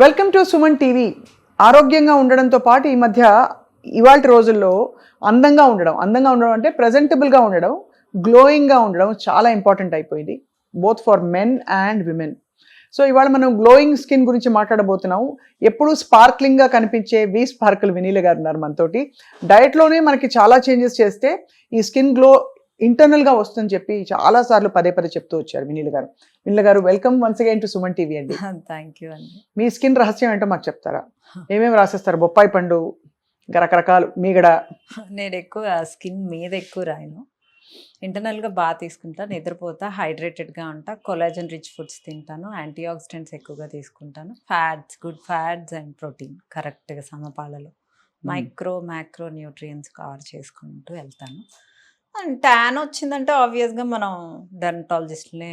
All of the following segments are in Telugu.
Welcome to Suman TV. ఆరోగ్యంగా ఉండడంతో పాటు ఈ మధ్య ఇవాల్టి రోజుల్లో అందంగా ఉండడం అంటే ప్రజెంటబుల్గా ఉండడం, గ్లోయింగ్గా ఉండడం చాలా ఇంపార్టెంట్ అయిపోయింది, both for men and women. So ఇవాళ మనం గ్లోయింగ్ స్కిన్ గురించి మాట్లాడబోతున్నాం. ఎప్పుడు స్పార్క్లింగ్గా కనిపించే వి స్పార్కిల్ వినీల గారు ఉన్నారు మనతోటి. డయట్లోనే మనకి చాలా చేంజెస్ చేస్తే ఈ స్కిన్ గ్లో ఇంటర్నల్గా వస్తుందని చెప్పి చాలాసార్లు పదే చెప్తూ వచ్చారు వినీల గారు. వినీల గారు, welcome once again to Suman TV అండి. థ్యాంక్ యూ అండి. మీ స్కిన్ రహస్యం ఏంటో మాకు చెప్తారా? ఏమేమి రాసేస్తారు? బొప్పాయి పండు, ఇంకా రకరకాలు, మీగడ. నేను ఎక్కువ స్కిన్ మీద ఎక్కువ రాయను. ఇంటర్నల్గా బాగా తీసుకుంటాను, నిద్రపోతా, హైడ్రేటెడ్గా ఉంటా, కొలాజన్ రిచ్ ఫుడ్స్ తింటాను, యాంటీ ఆక్సిడెంట్స్ ఎక్కువగా తీసుకుంటాను, fats, good fats and protein కరెక్ట్గా సమపాలలో, మ్యాక్రో న్యూట్రియన్స్ కవర్ చేసుకుంటూ వెళ్తాను. అండ్ ట్యాన్ వచ్చిందంటే ఆబ్వియస్గా మనం డెర్మటాలజిస్ట్లే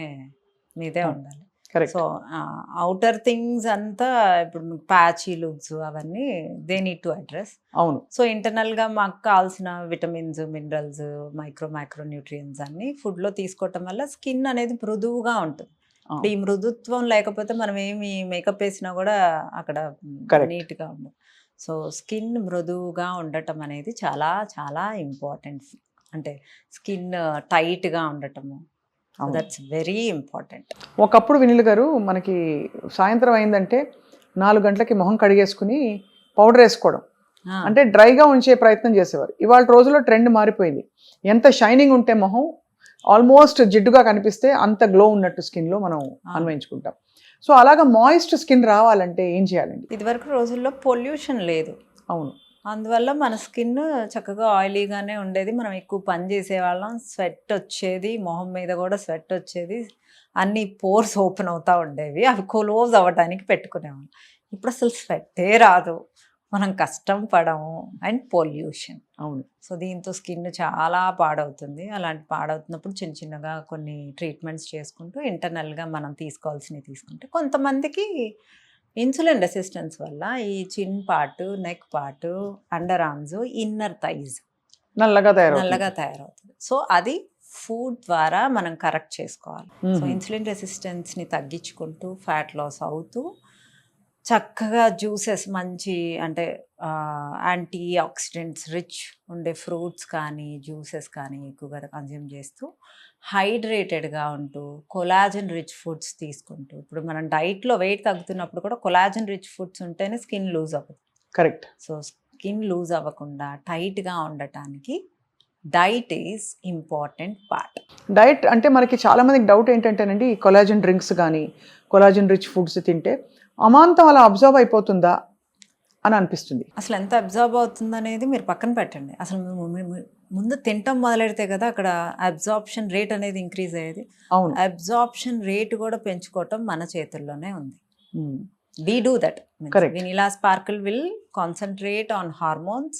మీదే ఉండాలి. సో అవుటర్ థింగ్స్ అంతా ఇప్పుడు ప్యాచీ లుక్స్ అవన్నీ దే నీడ్ టు అడ్రస్. అవును. సో ఇంటర్నల్గా మాకు కావాల్సిన విటమిన్స్, మినరల్స్, మైక్రో న్యూట్రియన్స్ అన్ని ఫుడ్లో తీసుకోవటం వల్ల స్కిన్ అనేది మృదువుగా ఉంటుంది. ఈ మృదుత్వం లేకపోతే మనం ఏమి మేకప్ వేసినా కూడా అక్కడ నీట్గా ఉండదు. సో స్కిన్ మృదువుగా ఉండటం అనేది చాలా చాలా ఇంపార్టెంట్. అంటే స్కిన్ టైట్గా ఉండటము, దట్స్ వెరీ ఇంపార్టెంట్. ఒకప్పుడు వినీల్ గారు మనకి సాయంత్రం అయిందంటే 4 గంటలకి మొహం కడిగేసుకుని పౌడర్ వేసుకోవడం, అంటే డ్రైగా ఉంచే ప్రయత్నం చేసేవారు. ఇవాళ రోజుల్లో ట్రెండ్ మారిపోయింది. ఎంత షైనింగ్ ఉంటే మొహం ఆల్మోస్ట్ జిడ్డుగా కనిపిస్తే అంత గ్లో ఉన్నట్టు స్కిన్లో మనం అన్వయించుకుంటాం. సో అలాగా మాయిస్ట్ స్కిన్ రావాలంటే ఏం చేయాలండి? ఇదివరకు రోజుల్లో పొల్యూషన్ లేదు. అవును. అందువల్ల మన స్కిన్ చక్కగా ఆయిలీగానే ఉండేది. మనం ఎక్కువ పని చేసేవాళ్ళం, స్వెట్ వచ్చేది, మొహం మీద కూడా స్వెట్ వచ్చేది, అన్ని పోర్స్ ఓపెన్ అవుతూ ఉండేవి, అవి క్లోజ్ అవ్వడానికి పెట్టుకునేవాళ్ళం. ఇప్పుడు అసలు స్వెట్టే రాదు, మనం కష్టం పడము, అండ్ పొల్యూషన్. అవును. సో దీంతో స్కిన్ చాలా పాడవుతుంది. అలాంటి పాడవుతున్నప్పుడు చిన్నగా కొన్ని ట్రీట్మెంట్స్ చేసుకుంటూ ఇంటర్నల్గా మనం తీసుకోవాల్సినవి తీసుకుంటే, కొంతమందికి ఇన్సులిన్ రెసిస్టెన్స్ వల్ల ఈ చిన్ part, neck part, under arms, inner thighs నల్లగా తయారవుతుంది. సో అది ఫుడ్ ద్వారా మనం కరెక్ట్ చేసుకోవాలి. సో ఇన్సులిన్ రెసిస్టెన్స్ని తగ్గించుకుంటూ ఫ్యాట్ లాస్ అవుతూ చక్కగా జ్యూసెస్, మంచి అంటే యాంటీ ఆక్సిడెంట్స్ రిచ్ ఉండే ఫ్రూట్స్ కానీ జ్యూసెస్ కానీ ఎక్కువగా కన్జ్యూమ్ చేస్తూ హైడ్రేటెడ్గా ఉంటూ కొలాజన్ రిచ్ ఫుడ్స్ తీసుకుంటూ, ఇప్పుడు మనం డైట్లో వెయిట్ తగ్గుతున్నప్పుడు కూడా కొలాజన్ రిచ్ ఫుడ్స్ ఉంటేనే స్కిన్ లూజ్ అవ్వదు. కరెక్ట్. సో స్కిన్ లూజ్ అవ్వకుండా టైట్గా ఉండటానికి diet is important part. Diet అంటే మనకి చాలామందికి డౌట్ ఏంటంటేనండి, కొలాజన్ డ్రింక్స్ కానీ కొలాజన్ రిచ్ ఫుడ్స్ తింటే అమాంతం అలా అబ్జర్వ్ అయిపోతుందా అని అనిపిస్తుంది. అసలు ఎంత అబ్జర్వ్ అవుతుంది అనేది మీరు పక్కన పెట్టండి. అసలు ముందు తింటాం మొదలెడితే కదా అక్కడ అబ్జార్ప్షన్ రేట్ అనేది ఇంక్రీజ్ అయ్యేది. అవును. అబ్జార్ప్షన్ రేట్ కూడా పెంచుకోవటం మన చేతుల్లోనే ఉంది. We do that. Correct. Vanilla Sparkle will concentrate on hormones,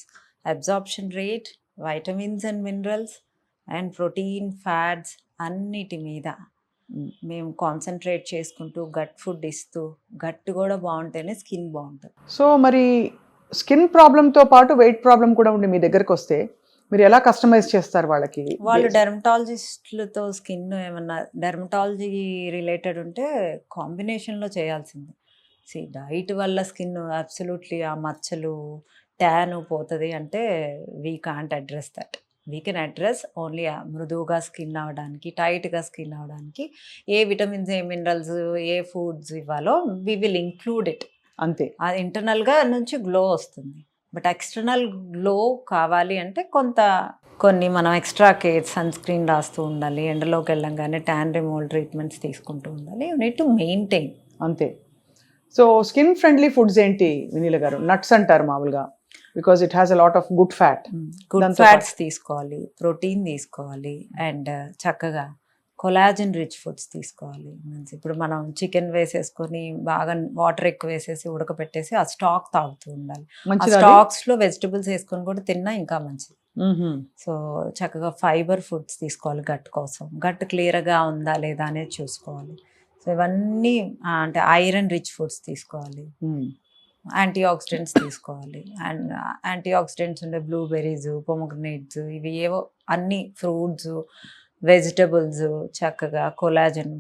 absorption rate, vitamins and minerals, and protein, fats అన్నిటి మీద మేము కాన్సన్ట్రేట్ చేసుకుంటూ గట్ ఫుడ్ ఇస్తూ, గట్ కూడా బాగుంటేనే స్కిన్ బాగుంటుంది. సో మరి స్కిన్ ప్రాబ్లంతో పాటు వెయిట్ ప్రాబ్లం కూడా ఉండి మీ దగ్గరకు వస్తే మీరు ఎలా కస్టమైజ్ చేస్తారు వాళ్ళకి? వాళ్ళు డెర్మటాలజిస్టులతో స్కిన్ ఏమన్నా డెర్మటాలజీ రిలేటెడ్ ఉంటే కాంబినేషన్లో చేయాల్సింది. డైట్ వల్ల స్కిన్ అబ్సల్యూట్లీ ఆ మచ్చలు, ట్యాన్ పోతుంది అంటే we can't address that. We can address only మృదువుగా స్కిన్ అవ్వడానికి, టైట్గా స్కిన్ అవ్వడానికి ఏ విటమిన్స్, ఏ మినరల్స్, ఏ ఫుడ్స్ ఇవ్వాలో వీ విల్ ఇంక్లూడ్ ఇట్. అంతే. అది ఇంటర్నల్గా నుంచి గ్లో వస్తుంది. బట్ ఎక్స్టర్నల్ గ్లో కావాలి అంటే కొన్ని మనం ఎక్స్ట్రా కేర్, సన్ స్క్రీన్ రాస్తూ ఉండాలి, ఎండలోకి వెళ్ళంగానే ట్యాన్ రిమూవల్ ట్రీట్మెంట్స్ తీసుకుంటూ ఉండాలి. You need to maintain. అంతే. సో స్కిన్ ఫ్రెండ్లీ ఫుడ్స్ ఏంటి వినీల గారు? నట్స్ అంటారు మామూలుగా, because it has a lot of good fat. Good fats తీసుకోవాలి, ప్రోటీన్ తీసుకోవాలి, అండ్ చక్కగా కొలాజన్ రిచ్ ఫుడ్స్ తీసుకోవాలి. ఇప్పుడు మనం చికెన్ వేసేసుకొని బాగా వాటర్ ఎక్కువ వేసేసి ఉడకపెట్టేసి ఆ స్టాక్ తాగుతూ ఉండాలి. ఆ స్టాక్స్లో వెజిటబుల్స్ వేసుకొని కూడా తిన్నా ఇంకా మంచిది. సో చక్కగా ఫైబర్ ఫుడ్స్ తీసుకోవాలి గట్ కోసం. గట్ క్లియర్గా ఉందా లేదా అనేది చూసుకోవాలి. సో ఇవన్నీ అంటే ఐరన్ రిచ్ ఫుడ్స్ తీసుకోవాలి, యాంటీ ఆక్సిడెంట్స్ తీసుకోవాలి. అండ్ యాంటీ ఆక్సిడెంట్స్ ఉండే బ్లూబెర్రీస్, పొమోగ్రనేట్స్, ఇవి ఏవో అన్ని ఫ్రూట్స్, వెజిటబుల్స్ చక్కగా కొలాజన్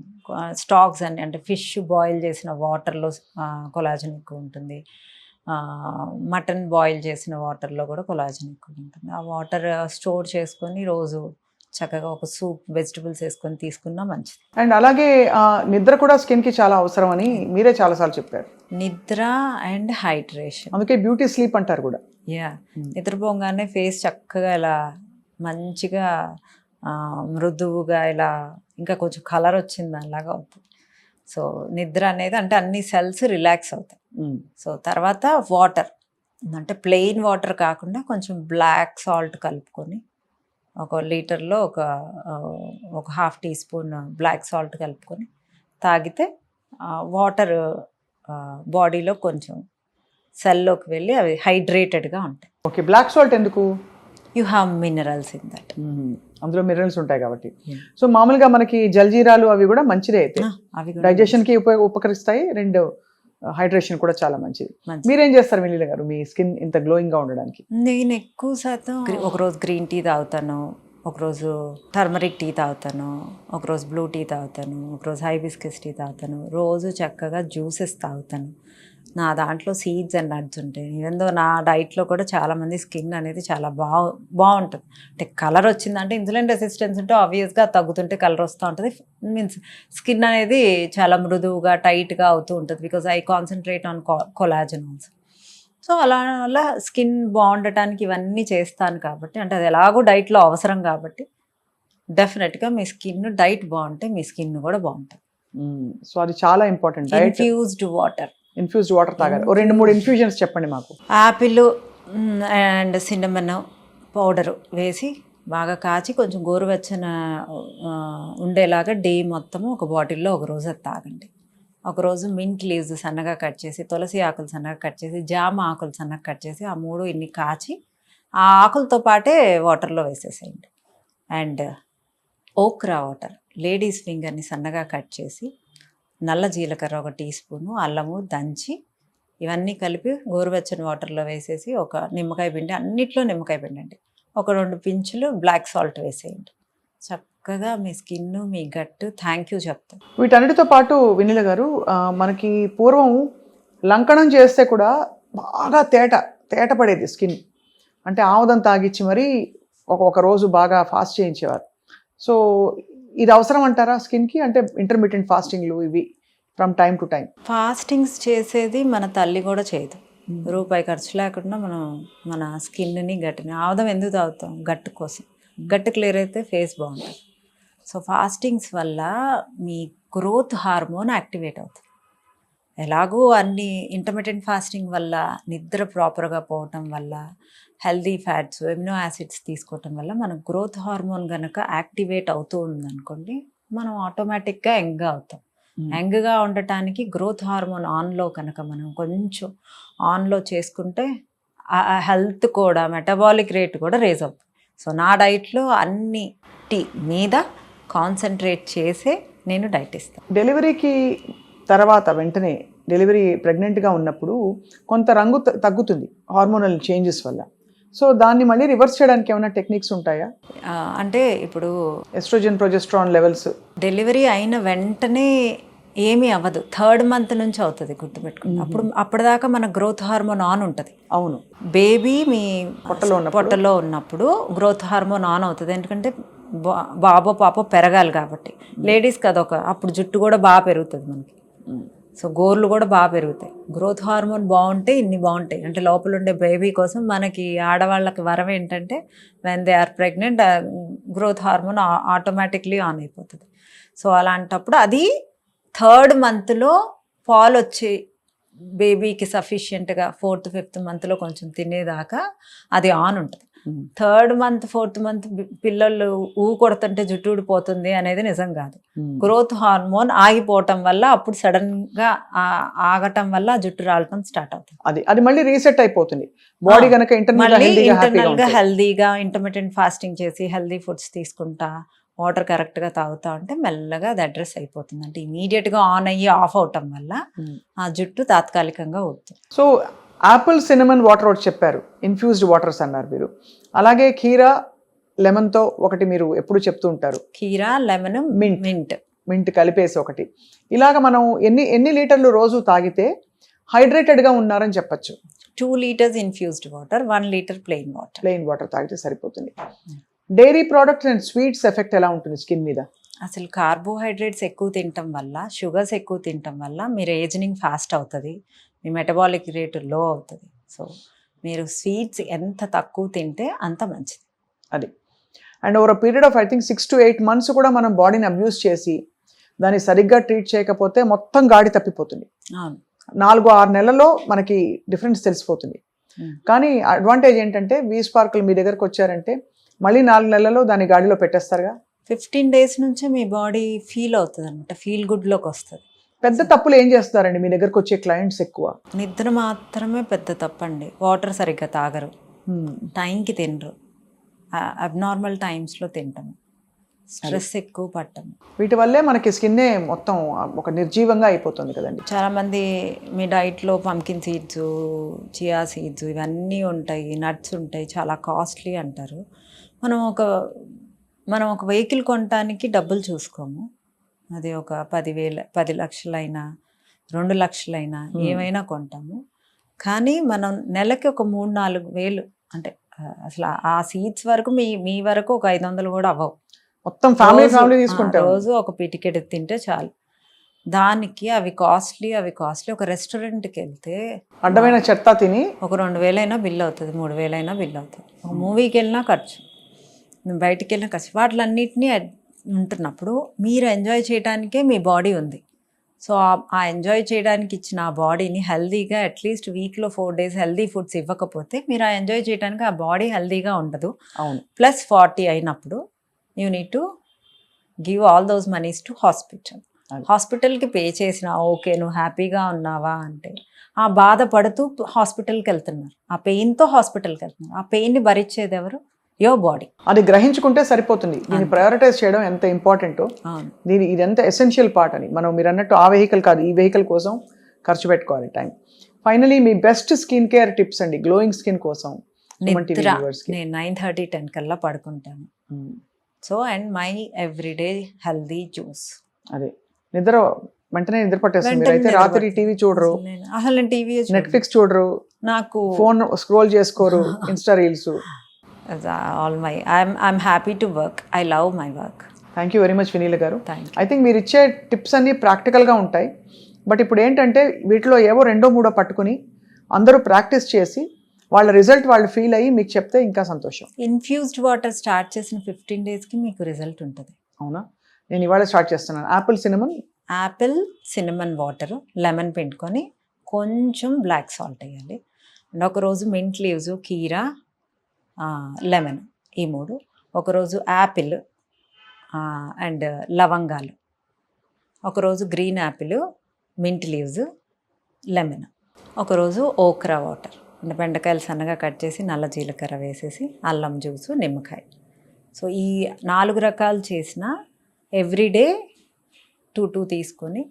స్టాక్స్ అని అంటే ఫిష్ బాయిల్ చేసిన వాటర్లో కొలాజన్ ఎక్కువ ఉంటుంది, మటన్ బాయిల్ చేసిన వాటర్లో కూడా కొలాజన్ ఎక్కువ ఉంటుంది. ఆ వాటర్ స్టోర్ చేసుకొని రోజు చక్కగా ఒక సూప్ వెజిటబుల్స్ వేసుకొని తీసుకున్నా మంచిది. అండ్ అలాగే నిద్ర కూడా స్కిన్కి చాలా అవసరం అని మీరే చాలాసార్లు చెప్పారు. నిద్ర అండ్ హైడ్రేషన్, అందుకే బ్యూటీ స్లీప్ అంటారు కూడా. యా, నిద్రపోగానే ఫేస్ చక్కగా ఇలా మంచిగా మృదువుగా ఇలా ఇంకా కొంచెం కలర్ వచ్చింది అలాగా అవుతుంది. సో నిద్ర అనేది అంటే అన్ని సెల్స్ రిలాక్స్ అవుతాయి. సో తర్వాత వాటర్ అంటే ప్లెయిన్ వాటర్ కాకుండా కొంచెం బ్లాక్ సాల్ట్ కలుపుకొని ఒక లీటర్లో ఒక half teaspoon black salt కలుపుకొని తాగితే వాటర్ బాడీలో కొంచెం సెల్లోకి వెళ్ళి అవి హైడ్రేటెడ్గా ఉంటాయి. ఓకే, బ్లాక్ సాల్ట్ ఎందుకు? You have minerals in that. అందులో మినరల్స్ ఉంటాయి కాబట్టి. సో మామూలుగా మనకి జల్జీరాలు అవి కూడా మంచిదే అయితే, అవి డైజెషన్కి ఉపకరిస్తాయి, రెండు హైడ్రేషన్ కూడా చాలా మంచిది. మీరేం చేస్తారు వెన్నెల గారు మీ స్కిన్ ఇంత గ్లోయింగ్గా ఉండడానికి? నేను ఎక్కువ శాతం ఒకరోజు గ్రీన్ టీ తాగుతాను, ఒకరోజు టర్మరిక్ టీ తాగుతాను, ఒకరోజు బ్లూ టీ తాగుతాను, ఒకరోజు హైబిస్కస్ టీ తాగుతాను, రోజు చక్కగా జ్యూసెస్ తాగుతాను. నా దాంట్లో సీడ్స్ అండ్ నట్స్ ఉంటాయి. ఈవెన్ దో నా డైట్లో కూడా చాలామంది స్కిన్ అనేది చాలా బాగుంటుంది. అంటే కలర్ వచ్చిందంటే ఇన్సులిన్ రెసిస్టెన్స్ ఉంటే ఆబ్వియస్గా తగ్గుతుంటే కలర్ వస్తూ ఉంటుంది. మీన్స్ స్కిన్ అనేది చాలా మృదువుగా టైట్గా అవుతూ ఉంటుంది. Because I concentrate on collagen also. So అలా స్కిన్ బాగుండటానికి ఇవన్నీ చేస్తాను కాబట్టి, అంటే అది ఎలాగో డైట్లో అవసరం కాబట్టి డెఫినెట్గా మీ స్కిన్ డైట్ బాగుంటే మీ స్కిన్ కూడా బాగుంటుంది. సో అది చాలా ఇంపార్టెంట్. ఇన్ఫ్యూజ్డ్ వాటర్ తాగాలి. 2-3 ఇన్ఫ్యూజన్స్ చెప్పండి మాకు. యాపిల్ అండ్ సిన్నమన్ పౌడర్ వేసి బాగా కాచి కొంచెం గోరువెచ్చన ఉండేలాగా డే మొత్తము ఒక బాటిల్లో ఒక రోజు అది తాగండి. ఒకరోజు మింట్ లీవ్స్ సన్నగా కట్ చేసి, తులసి ఆకులు సన్నగా కట్ చేసి, జామ ఆకులు సన్నగా కట్ చేసి, ఆ 3 ఇన్ని కాచి ఆ ఆకులతో పాటే వాటర్లో వేసేసేయండి. అండ్ ఓక్రా వాటర్, లేడీస్ ఫింగర్ని సన్నగా కట్ చేసి, నల్ల జీలకర్ర 1 టీ స్పూను, అల్లము దంచి ఇవన్నీ కలిపి గోరువెచ్చని వాటర్లో వేసేసి ఒక నిమ్మకాయ పిండి, అన్నిట్లో నిమ్మకాయ పిండి అండి, ఒక 2 పించులు బ్లాక్ సాల్ట్ వేసేయండి. చక్కగా మీ స్కిన్ మీ గట్టు థ్యాంక్ యూ చెప్తాం. వీటన్నిటితో పాటు వెన్నెల గారు మనకి పూర్వం లంకణం చేస్తే కూడా బాగా తేట పడేది స్కిన్. అంటే ఆముదం తాగిచ్చి మరీ ఒక రోజు బాగా ఫాస్ట్ చేయించేవారు. సో ఇది అవసరం అంటారా స్కిన్కి? అంటే ఇంటర్మీడియట్ ఫాస్టింగ్లు ఇవి from time to time. Fastings చేసేది మన తల్లి కూడా చేయదు. రూపాయి ఖర్చు లేకుండా మనం మన స్కిన్ని గట్టిని ఆముదం ఎందుకు తాగుతాం? గట్టు కోసం. గట్టు క్లియర్ అయితే ఫేస్ బాగుంటుంది. సో ఫాస్టింగ్స్ వల్ల మీ గ్రోత్ హార్మోన్ యాక్టివేట్ అవుతుంది. ఎలాగో అన్ని ఇంటర్మీడియట్ ఫాస్టింగ్ వల్ల నిద్ర ప్రాపర్గా పోవటం వల్ల, హెల్దీ ఫ్యాట్స్, ఎమినో యాసిడ్స్ తీసుకోవటం వల్ల మన గ్రోత్ హార్మోన్ కనుక యాక్టివేట్ అవుతూ ఉందనుకోండి, మనం ఆటోమేటిక్గా యంగ్గా అవుతాం. యంగ్గా ఉండటానికి గ్రోత్ హార్మోన్ ఆన్లో కనుక మనం కొంచెం ఆన్లో చేసుకుంటే ఆ హెల్త్ కూడా, మెటబాలిక్ రేట్ కూడా రేజ్ అవుతుంది. సో నా డైట్లో అన్నిటి మీద కాన్సన్ట్రేట్ చేసే నేను డైట్ ఇస్తాను. డెలివరీకి తర్వాత వెంటనే డెలివరీ ప్రెగ్నెంట్గా ఉన్నప్పుడు కొంత రంగు తగ్గుతుంది హార్మోనల్ చేంజెస్ వల్ల. సో దాన్ని మళ్ళీ రివర్స్ చేయడానికి ఏమైనా టెక్నిక్స్ ఉంటాయా? అంటే ఇప్పుడు ఎస్ట్రోజన్ ప్రొజెస్ట్రాన్ లెవెల్స్ డెలివరీ అయిన వెంటనే ఏమీ అవ్వదు. 3rd month నుంచి అవుతుంది, గుర్తుపెట్టుకోండి. అప్పటిదాకా మన గ్రోత్ హార్మోన్ ఆన్ ఉంటుంది. అవును, బేబీ మీ పొట్టలో ఉన్నప్పుడు గ్రోత్ హార్మోన్ ఆన్ అవుతుంది. ఎందుకంటే బాబో పాపో పెరగాలి కాబట్టి. లేడీస్కి అదొక, అప్పుడు జుట్టు కూడా బాగా పెరుగుతుంది మనకి. సో గోర్లు కూడా బాగా పెరుగుతాయి. గ్రోత్ హార్మోన్ బాగుంటే ఇన్ని బాగుంటాయి. అంటే లోపల ఉండే బేబీ కోసం మనకి ఆడవాళ్ళకి వరం ఏంటంటే when they are pregnant growth hormone automatically on అయిపోతుంది. సో అలాంటప్పుడు అది 3rd monthలో పాలు వచ్చి బేబీకి సఫిషియెంట్గా 4th 5th monthలో కొంచెం తినేదాకా అది ఆన్ ఉంటుంది. 3rd month 4th month పిల్లలు కొడుతుంటే జుట్టు ఊడిపోతుంది అనేది నిజం కాదు. గ్రోత్ హార్మోన్ ఆగిపోవటం వల్ల అప్పుడు సడన్గా ఆగటం వల్ల జుట్టు రాలటం స్టార్ట్ అవుతుంది. అది మళ్ళీ రీసెట్ అయిపోతుంది బాడీ కనుక ఇంటర్నల్గా హెల్దీగా ఇంటర్మీడియట్ ఫాస్టింగ్ చేసి హెల్దీ ఫుడ్స్ తీసుకుంటా వాటర్ కరెక్ట్గా తాగుతా ఉంటే మెల్లగా అది అడ్రస్ అయిపోతుంది. అంటే ఇమీడియట్గా ఆన్ అయ్యి ఆఫ్ అవటం వల్ల ఆ జుట్టు తాత్కాలికంగా ఊడుతుంది. సో యాపిల్ సినమన్ వాటర్ ఒకటి చెప్పారు, ఇన్ఫ్యూజ్డ్ వాటర్స్ అన్నారు మీరు. అలాగే కీరా లెమన్తో ఒకటి మీరు ఎప్పుడు చెప్తూ ఉంటారు, కీరా, లెమన్, Mint. మింట్. మింట్ కలిపేసి ఒకటి. ఇలాగ మనం ఎన్ని లీటర్లు రోజు తాగితే హైడ్రేటెడ్గా ఉన్నారని చెప్పచ్చు? 2 liters infused water, 1 liter plain water. Plain water తాగితే సరిపోతుంది. Dairy products and sweets effect ఎలా ఉంటుంది స్కిన్ మీద? అసలు కార్బోహైడ్రేట్స్ ఎక్కువ తినటం వల్ల, షుగర్స్ ఎక్కువ తినటం వల్ల మీరు ఏజింగ్ ఫాస్ట్ అవుతుంది, మీ మెటబాలిక్ రేట్ లో అవుతుంది. సో మీరు స్వీట్స్ ఎంత తక్కువ తింటే అంత మంచిది. అది. And over period of I think 6 to 8 months కూడా మనం బాడీని అబ్యూస్ చేసి దాన్ని సరిగ్గా ట్రీట్ చేయకపోతే మొత్తం గాడి తప్పిపోతుంది. అవును. 4-6 నెలల్లో మనకి డిఫరెన్స్ తెలిసిపోతుంది. కానీ అడ్వాంటేజ్ ఏంటంటే V-Sparkle మీ దగ్గరకు వచ్చారంటే మళ్ళీ 4 నెలల్లో దాన్ని గాడిలో పెట్టేస్తారుగా. 15 days నుంచే మీ బాడీ ఫీల్ అవుతుంది అనమాట, ఫీల్ గుడ్లోకి వస్తుంది. పెద్ద తప్పులు ఏం చేస్తారండి మీ దగ్గరకు వచ్చే క్లయింట్స్ ఎక్కువ? నిద్ర మాత్రమే పెద్ద తప్పండి. వాటర్ సరిగ్గా తాగరు, టైంకి తినరు, అబ్నార్మల్ టైమ్స్లో తింటాము, స్ట్రెస్ ఎక్కువ పట్టము. వీటి వల్లే మనకి స్కిన్నే మొత్తం ఒక నిర్జీవంగా అయిపోతుంది కదండి. చాలామంది మీ డైట్లో పంకిన్ సీడ్స్, చియా సీడ్స్ ఇవన్నీ ఉంటాయి, నట్స్ ఉంటాయి, చాలా కాస్ట్లీ అంటారు. మనం ఒక వెహికల్ కొనడానికి డబ్బులు చూసుకోము. అది ఒక 10 లక్షలైనా 2 లక్షలైనా ఏమైనా కొంటాము. కానీ మనం నెలకి ఒక 3-4 వేలు, అంటే అసలు ఆ సీడ్స్ వరకు మీ వరకు ఒక 500 కూడా అవ్వవు. మొత్తం ఫ్యామిలీ తీసుకుంటారు. రోజు ఒక పిటికెట్ తింటే చాలు. దానికి అవి కాస్ట్లీ. ఒక రెస్టారెంట్కి వెళ్తే అడ్డమైన చెత్త తిని ఒక 2,000 అయినా బిల్ అవుతుంది, 3,000 అయినా బిల్ అవుతుంది. ఒక మూవీకి వెళ్ళినా ఖర్చు, బయటికి వెళ్ళినా ఖర్చు. వాటిలన్నిటినీ ఉంటున్నప్పుడు మీరు ఎంజాయ్ చేయడానికే మీ బాడీ ఉంది. సో ఆ ఎంజాయ్ చేయడానికి ఇచ్చిన ఆ బాడీని హెల్దీగా అట్లీస్ట్ వీక్లో 4 days హెల్దీ ఫుడ్స్ ఇవ్వకపోతే మీరు ఆ ఎంజాయ్ చేయడానికి ఆ బాడీ హెల్దీగా ఉండదు. అవును. ప్లస్ 40 అయినప్పుడు you need to give all those moneys to hospital. హాస్పిటల్కి పే చేసిన ఓకే నువ్వు హ్యాపీగా ఉన్నావా అంటే ఆ బాధపడుతూ హాస్పిటల్కి వెళ్తున్నారు, ఆ పెయిన్తో హాస్పిటల్కి వెళ్తున్నారు. ఆ పెయిన్ని భరించేది ఎవరు? Your body. అది గ్రహించుకుంటే సరిపోతుంది. దీన్ని ప్రయారిటైజ్ చేయడం ఎంత ఇంపార్టెంటో, ఇది ఎంత ఎసెన్షియల్ పార్ట్ అని. మీరు అన్నట్టు ఆ వెహికల్ కాదు, ఈ వెహికల్ కోసం ఖర్చు పెట్టుకోవాలి టైం. ఫైనలీ మీ బెస్ట్ స్కిన్ కేర్ టిప్స్ అండి గ్లోయింగ్ స్కిన్ కోసం. నేను 9:30, 10 కల్లా పడుకుంటాను. So and my everyday healthy juice. అదే నిద్ర వెంటనే నిద్ర పట్టేస్తుంది. మీరైతే రాత్రి టీవీ చూడరు, అసలు నేను టీవీ నెట్ఫ్లిక్స్ చూడరు, నాకు ఫోన్ స్క్రోల్ చేసుకోరు, Insta reels. All my I'm happy to work. I love my work. Thank you very much Vineela garu. I think మీరు ఇచ్చే టిప్స్ అన్నీ ప్రాక్టికల్గా ఉంటాయి. బట్ ఇప్పుడు ఏంటంటే వీటిలో ఏవో 2-3 పట్టుకుని అందరూ ప్రాక్టీస్ చేసి వాళ్ళ రిజల్ట్ వాళ్ళు ఫీల్ అయ్యి మీకు చెప్తే ఇంకా సంతోషం. ఇన్ఫ్యూజ్డ్ వాటర్ స్టార్ట్ చేసిన 15 daysకి మీకు రిజల్ట్ ఉంటుంది. అవునా? నేను ఇవాళ స్టార్ట్ చేస్తున్నాను. యాపిల్ సినమన్ వాటర్, లెమన్ పిండుకొని కొంచెం బ్లాక్ సాల్ట్ వేయాలి. అండ్ ఒకరోజు మింట్ లీవ్స్, కీరా, లెమన్, ఈ 3. ఒకరోజు యాపిల్ అండ్ లవంగాలు. ఒకరోజు green Apple, mint leaves, lemon. ఒకరోజు ఓక్రా వాటర్, అంటే బెండకాయలు సన్నగా కట్ చేసి నల్ల జీలకర్ర వేసేసి అల్లం జ్యూసు, నిమ్మకాయ. సో ఈ 4 రకాలు చేసిన ఎవ్రీడే 2 తీసుకొని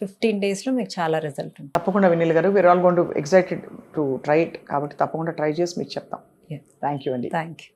15 daysలో మీకు చాలా రిజల్ట్ ఉంటుంది. తప్పకుండా వినీల్ గారు, we are all going to excited to try it. కాబట్టి తప్పకుండా ట్రై చేసి మీకు చెప్తాం. థ్యాంక్ యూ అండి. Thank you.